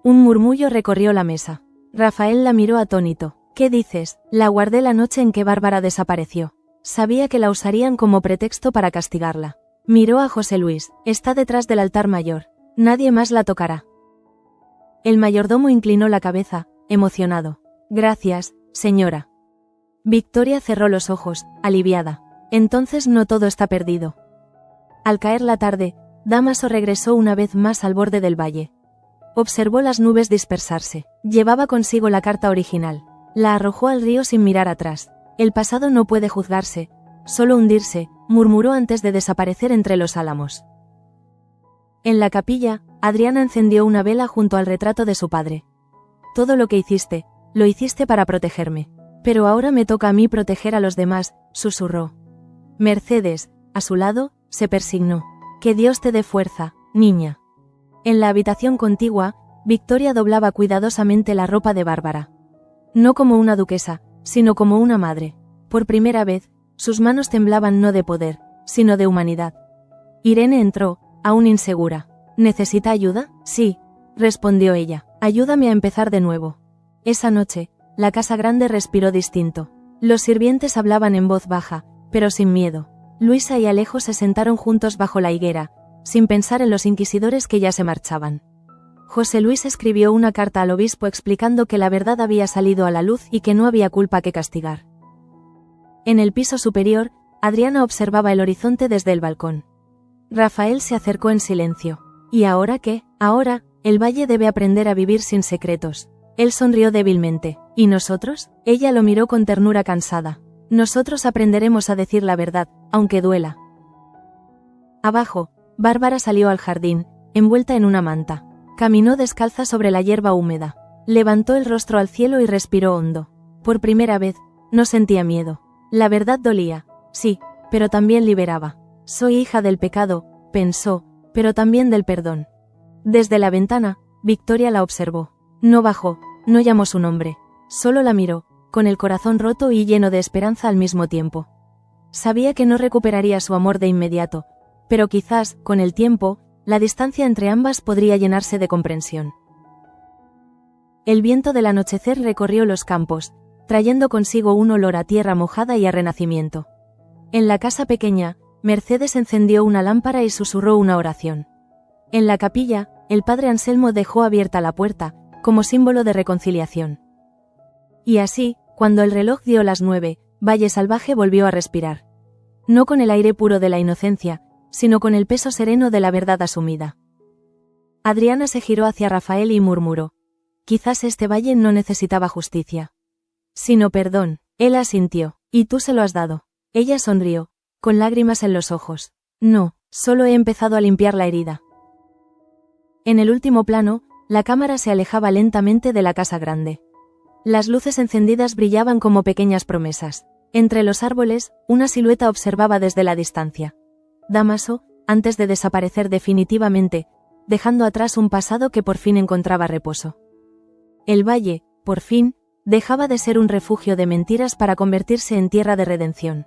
Un murmullo recorrió la mesa. Rafael la miró atónito. ¿Qué dices? La guardé la noche en que Bárbara desapareció. Sabía que la usarían como pretexto para castigarla. Miró a José Luis. Está detrás del altar mayor. Nadie más la tocará. El mayordomo inclinó la cabeza, emocionado. Gracias, señora. Victoria cerró los ojos, aliviada. Entonces no todo está perdido. Al caer la tarde, Dámaso regresó una vez más al borde del valle. Observó las nubes dispersarse. Llevaba consigo la carta original. La arrojó al río sin mirar atrás. El pasado no puede juzgarse, solo hundirse, murmuró antes de desaparecer entre los álamos. En la capilla, Adriana encendió una vela junto al retrato de su padre. Todo lo que hiciste, lo hiciste para protegerme. Pero ahora me toca a mí proteger a los demás, susurró. Mercedes, a su lado, se persignó. Que Dios te dé fuerza, niña. En la habitación contigua, Victoria doblaba cuidadosamente la ropa de Bárbara. No como una duquesa, sino como una madre. Por primera vez, sus manos temblaban no de poder, sino de humanidad. Irene entró, aún insegura. ¿Necesita ayuda? Sí, respondió ella. Ayúdame a empezar de nuevo. Esa noche, la casa grande respiró distinto. Los sirvientes hablaban en voz baja, pero sin miedo. Luisa y Alejo se sentaron juntos bajo la higuera, sin pensar en los inquisidores que ya se marchaban. José Luis escribió una carta al obispo explicando que la verdad había salido a la luz y que no había culpa que castigar. En el piso superior, Adriana observaba el horizonte desde el balcón. Rafael se acercó en silencio. ¿Y ahora qué? Ahora, el valle debe aprender a vivir sin secretos. Él sonrió débilmente. ¿Y nosotros? Ella lo miró con ternura cansada. Nosotros aprenderemos a decir la verdad, aunque duela. Abajo, Bárbara salió al jardín, envuelta en una manta. Caminó descalza sobre la hierba húmeda. Levantó el rostro al cielo y respiró hondo. Por primera vez, no sentía miedo. La verdad dolía, sí, pero también liberaba. Soy hija del pecado, pensó, pero también del perdón. Desde la ventana, Victoria la observó. No bajó, no llamó su nombre. Solo la miró, con el corazón roto y lleno de esperanza al mismo tiempo. Sabía que no recuperaría su amor de inmediato, pero quizás, con el tiempo, la distancia entre ambas podría llenarse de comprensión. El viento del anochecer recorrió los campos, trayendo consigo un olor a tierra mojada y a renacimiento. En la casa pequeña, Mercedes encendió una lámpara y susurró una oración. En la capilla, el padre Anselmo dejó abierta la puerta, como símbolo de reconciliación. Y así, cuando el reloj dio las 9, Valle Salvaje volvió a respirar. No con el aire puro de la inocencia, sino con el peso sereno de la verdad asumida. Adriana se giró hacia Rafael y murmuró. Quizás este valle no necesitaba justicia. Sino perdón, él asintió. ¿Y tú se lo has dado? Ella sonrió, con lágrimas en los ojos. No, solo he empezado a limpiar la herida. En el último plano, la cámara se alejaba lentamente de la casa grande. Las luces encendidas brillaban como pequeñas promesas. Entre los árboles, una silueta observaba desde la distancia. Dámaso, antes de desaparecer definitivamente, dejando atrás un pasado que por fin encontraba reposo. El valle, por fin, dejaba de ser un refugio de mentiras para convertirse en tierra de redención.